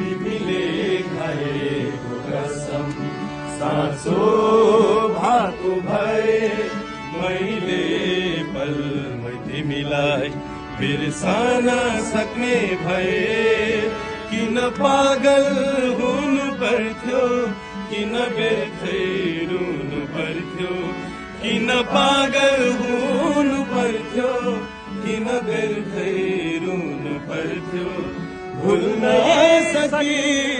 तिमीले खाएको कसम साँचो भएको भए मैले पलमै तिमीलाई बिर्सन सक्ने भए किन पागल हुनु पर्थ्यो किन व्यर्थै रुनु पर्थ्यो किन पागल हुनु पर्थ्यो किन व्यर्थै रुनु पर्थ्यो भुल्न सकी